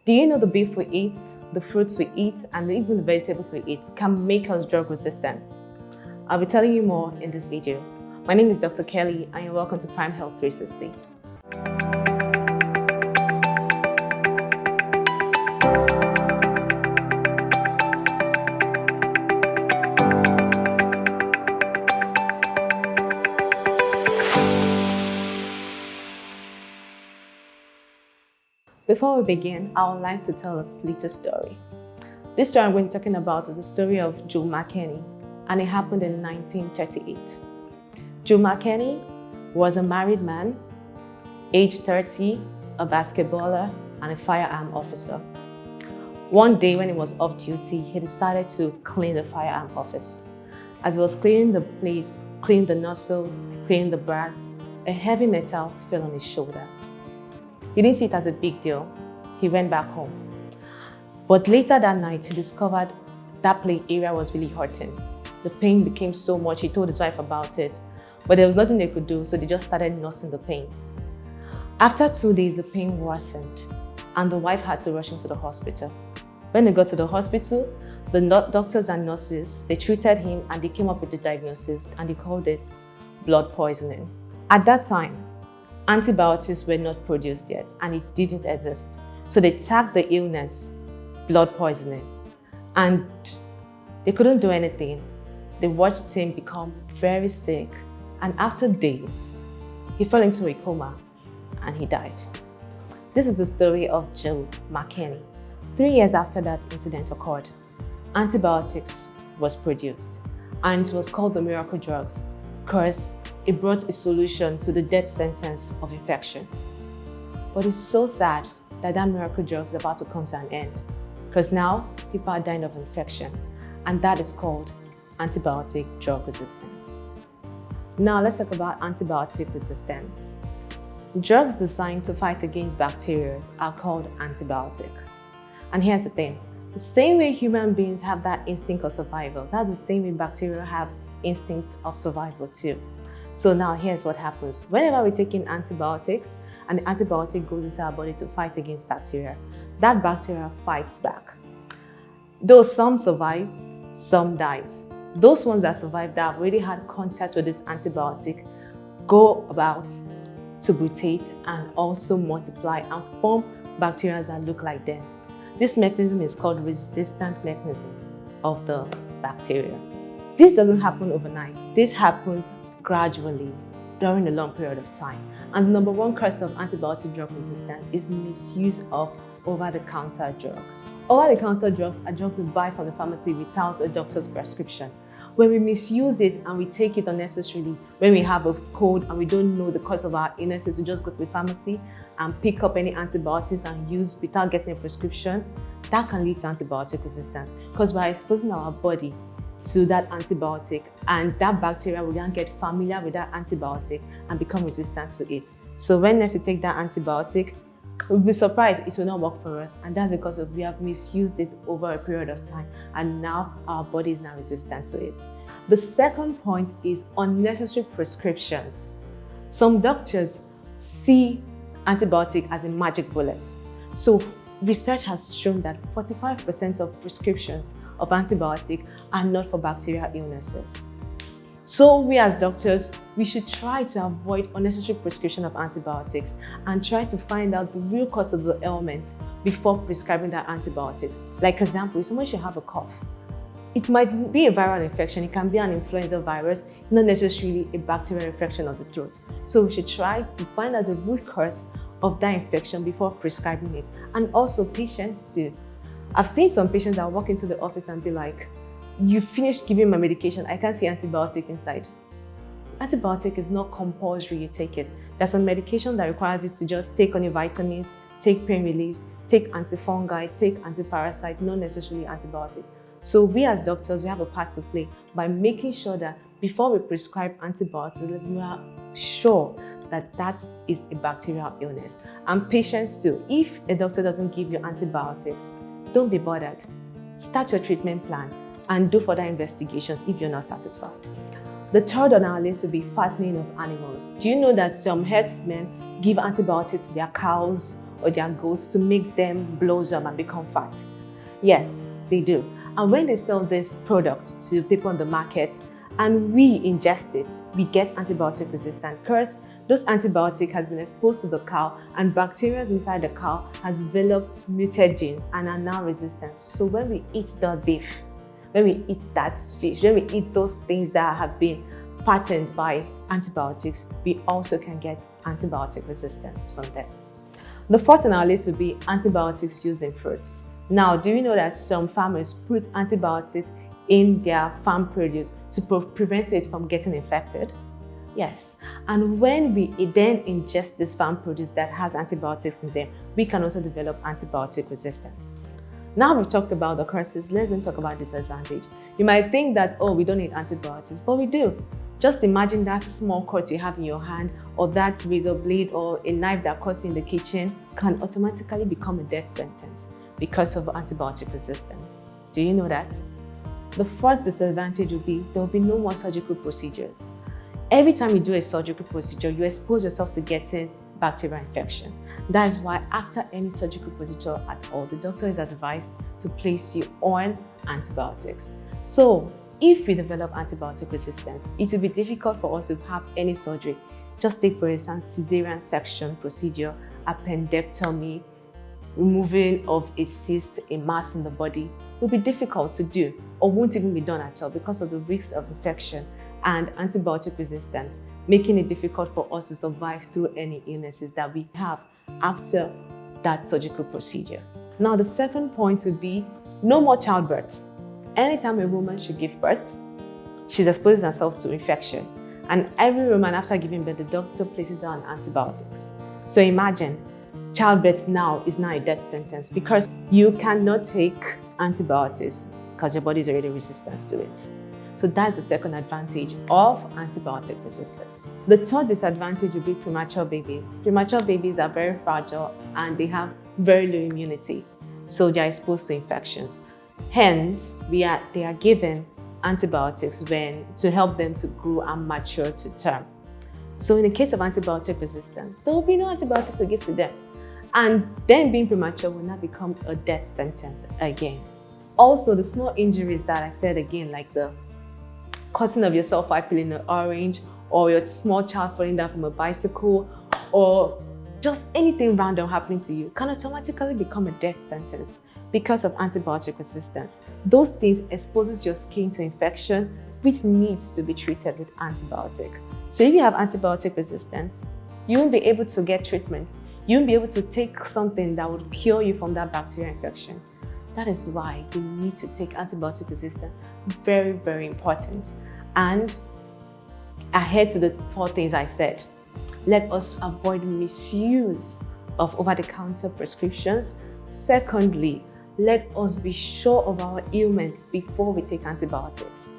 Do you know the beef we eat, the fruits we eat, and even the vegetables we eat can make us drug resistant? I'll be telling you more in this video. My name is Dr. Kelly and you're welcome to Prime Health 360. Before we begin, I would like to tell a little story. This story I'm going to be talking about is the story of Joe McKinney, and it happened in 1938. Joe McKinney was a married man, age 30, a basketballer, and a firearm officer. One day when he was off duty, he decided to clean the firearm office. As he was cleaning the place, cleaning the nozzles, cleaning the brass, a heavy metal fell on his shoulder. He didn't see it as a big deal. He went back home. But later that night, he discovered that play area was really hurting. The pain became so much, he told his wife about it, but there was nothing they could do, so they just started nursing the pain. After 2 days, the pain worsened, and the wife had to rush him to the hospital. When they got to the hospital, the doctors and nurses, they treated him and they came up with the diagnosis, and they called it blood poisoning. At that time, antibiotics were not produced yet and it didn't exist. So they tagged the illness blood poisoning and they couldn't do anything. They watched him become very sick, and after days, he fell into a coma and he died. This is the story of Joe McKinney. 3 years after that incident occurred, antibiotics was produced and it was called the miracle drugs because it brought a solution to the death sentence of infection. But it's so sad that that miracle drug is about to come to an end because now people are dying of infection, and that is called antibiotic drug resistance. Now let's talk about antibiotic resistance. Drugs designed to fight against bacteria are called antibiotic. And here's the thing, the same way human beings have that instinct of survival, that's the same way bacteria have instinct of survival too. So now here's what happens. Whenever we take in antibiotics and the antibiotic goes into our body to fight against bacteria, that bacteria fights back. Though some survives, some dies. Those ones that survive that have already had contact with this antibiotic go about to mutate and also multiply and form bacteria that look like them. This mechanism is called resistant mechanism of the bacteria. This doesn't happen overnight. This happens gradually during a long period of time. And the number one cause of antibiotic drug resistance is misuse of over-the-counter drugs. Over-the-counter drugs are drugs we buy from the pharmacy without a doctor's prescription. When we misuse it and we take it unnecessarily, when we have a cold and we don't know the cause of our illnesses, we just go to the pharmacy and pick up any antibiotics and use without getting a prescription, that can lead to antibiotic resistance because we're exposing our body to that antibiotic, and that bacteria will then get familiar with that antibiotic and become resistant to it. So when next we take that antibiotic, we'll be surprised it will not work for us, and that's because we have misused it over a period of time, and now our body is now resistant to it. The second point is unnecessary prescriptions. Some doctors see antibiotic as a magic bullet. So research has shown that 45% of prescriptions of antibiotic are not for bacterial illnesses. So we as doctors, we should try to avoid unnecessary prescription of antibiotics and try to find out the real cause of the ailment before prescribing that antibiotics. Like example, if someone should have a cough, it might be a viral infection, it can be an influenza virus, not necessarily a bacterial infection of the throat. So we should try to find out the root cause of that infection before prescribing it. And also patients too. I've seen some patients that walk into the office and be like, you finished giving my medication, I can't see antibiotic inside. Antibiotic is not compulsory you take it. There's some medication that requires you to just take on your vitamins, take pain reliefs, take antifungi, take antiparasite, not necessarily antibiotic. So we as doctors, we have a part to play by making sure that before we prescribe antibiotics, we are sure that that is a bacterial illness. And patients too, if a doctor doesn't give you antibiotics, don't be bothered. Start your treatment plan and do further investigations if you're not satisfied. The third on our list would be fattening of animals. Do you know that some herdsmen give antibiotics to their cows or their goats to make them blossom and become fat? Yes, they do. And when they sell this product to people on the market and we ingest it, we get antibiotic resistant because those antibiotic has been exposed to the cow and bacteria inside the cow has developed muted genes and are now resistant. So when we eat that beef, when we eat that fish, when we eat those things that have been patterned by antibiotics, we also can get antibiotic resistance from them. The fourth on our list would be antibiotics used in fruits. Now, do you know that some farmers put antibiotics in their farm produce to prevent it from getting infected? Yes, and when we then ingest this farm produce that has antibiotics in them, we can also develop antibiotic resistance. Now we've talked about the curses, let's then talk about disadvantage. You might think that, oh, we don't need antibiotics, but we do. Just imagine that small cut you have in your hand, or that razor blade or a knife that cuts in the kitchen can automatically become a death sentence because of antibiotic resistance. Do you know that? The first disadvantage would be there will be no more surgical procedures. Every time you do a surgical procedure, you expose yourself to getting bacterial infection. That is why after any surgical procedure at all, the doctor is advised to place you on antibiotics. So if we develop antibiotic resistance, it will be difficult for us to have any surgery. Just take, for instance, cesarean section procedure, appendectomy, removing of a cyst, a mass in the body will be difficult to do or won't even be done at all because of the risks of infection and antibiotic resistance, making it difficult for us to survive through any illnesses that we have after that surgical procedure. Now, the second point would be no more childbirth. Anytime a woman should give birth, she's exposing herself to infection. And every woman after giving birth, the doctor places her on antibiotics. So imagine, childbirth now is a death sentence because you cannot take antibiotics because your body is already resistant to it. So that's the second advantage of antibiotic resistance. The third disadvantage would be premature babies. Premature babies are very fragile and they have very low immunity, so they are exposed to infections. Hence, they are given antibiotics to help them to grow and mature to term. So in the case of antibiotic resistance, there will be no antibiotics to give to them. And then being premature will not become a death sentence again. Also, the small injuries that I said again, like the cutting of yourself while peeling an orange, or your small child falling down from a bicycle, or just anything random happening to you can automatically become a death sentence because of antibiotic resistance. Those things exposes your skin to infection, which needs to be treated with antibiotic. So if you have antibiotic resistance, you won't be able to get treatment. You won't be able to take something that would cure you from that bacterial infection. That is why you need to take antibiotic resistance. Very, very important. And ahead to the four things I said, let us avoid misuse of over-the-counter prescriptions. Secondly, let us be sure of our ailments before we take antibiotics.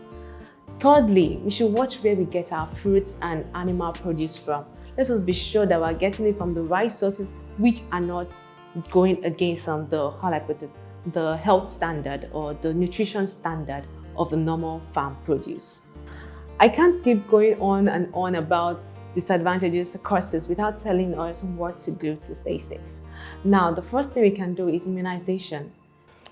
Thirdly, we should watch where we get our fruits and animal produce from. Let us be sure that we're getting it from the right sources, which are not going against the health standard or the nutrition standard of the normal farm produce. I can't keep going on and on about disadvantages, curses, without telling us what to do to stay safe. Now, the first thing we can do is immunization.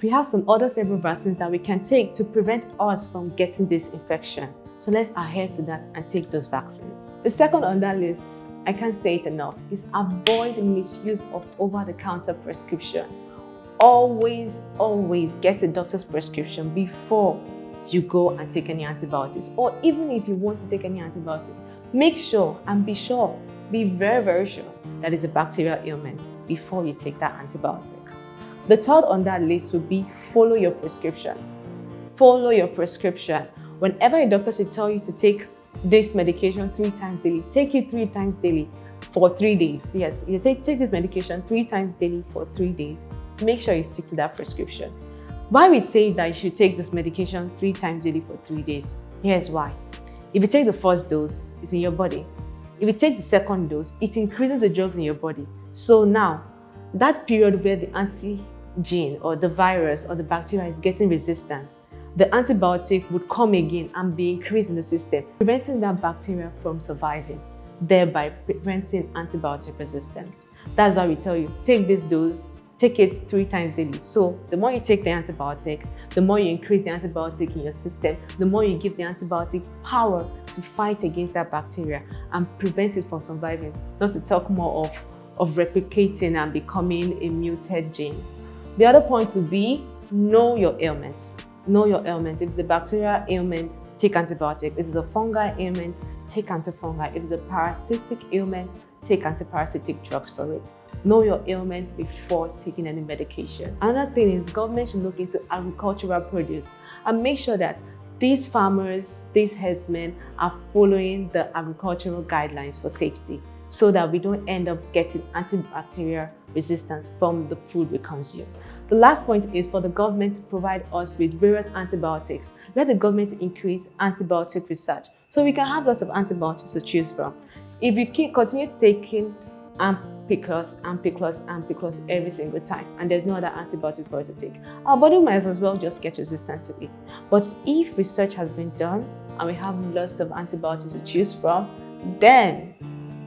We have some other several vaccines that we can take to prevent us from getting this infection. So let's adhere to that and take those vaccines. The second on that list, I can't say it enough, is avoid misuse of over-the-counter prescription. Always get a doctor's prescription before you go and take any antibiotics, or even if you want to take any antibiotics, make sure and be very, very sure that it's a bacterial ailment before you take that antibiotic. The third on that list would be follow your prescription. Follow your prescription. Whenever a doctor should tell you to take this medication 3 times daily, take it 3 times daily for 3 days. Yes, you take this medication 3 times daily for 3 days. Make sure you stick to that prescription. Why we say that you should take this medication 3 times daily for 3 days? Here's why. If you take the first dose, it's in your body. If you take the second dose, it increases the drugs in your body. So now, that period where the antigen or the virus or the bacteria is getting resistant, the antibiotic would come again and be increased in the system, preventing that bacteria from surviving. thereby preventing antibiotic resistance. That's why we tell you, take this dose, take it 3 times daily. So the more you take the antibiotic, the more you increase the antibiotic in your system, the more you give the antibiotic power to fight against that bacteria and prevent it from surviving, not to talk more of replicating and becoming a muted gene. The other point would be, know your ailments. Know your ailment. If it's a bacterial ailment, take antibiotic. If it's a fungal ailment, take antifungal. If it's a parasitic ailment, take antiparasitic drugs for it. Know your ailments before taking any medication. Another thing is, government should look into agricultural produce and make sure that these farmers, these herdsmen are following the agricultural guidelines for safety, so that we don't end up getting antibacterial resistance from the food we consume. The last point is for the government to provide us with various antibiotics. Let the government increase antibiotic research so we can have lots of antibiotics to choose from. If you continue taking ampiclox every single time and there's no other antibiotic for us to take, our body might as well just get resistant to it. But if research has been done and we have lots of antibiotics to choose from, then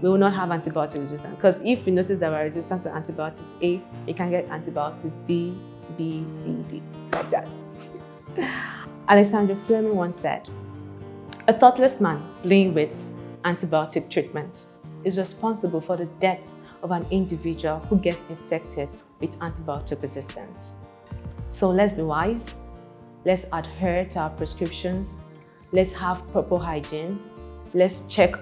we will not have antibiotic resistance. Because if you notice that we're resistant to antibiotics A, you can get antibiotics D, B, C, D, like that. Alexander Fleming once said, "A thoughtless man playing with antibiotic treatment is responsible for the death of an individual who gets infected with antibiotic resistance." So let's be wise, let's adhere to our prescriptions, let's have proper hygiene, let's check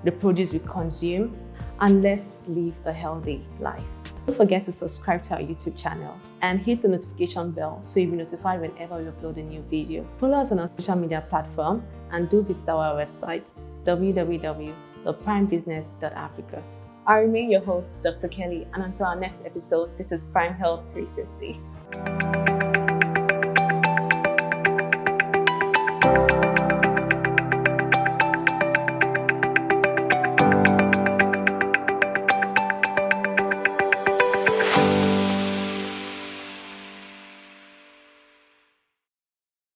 the produce we consume, and let's live a healthy life. Don't forget to subscribe to our YouTube channel and hit the notification bell so you'll be notified whenever we upload a new video. Follow us on our social media platform and do visit our website www.primebusiness.africa. I remain your host, Dr. Kelly, and until our next episode, this is Prime Health 360.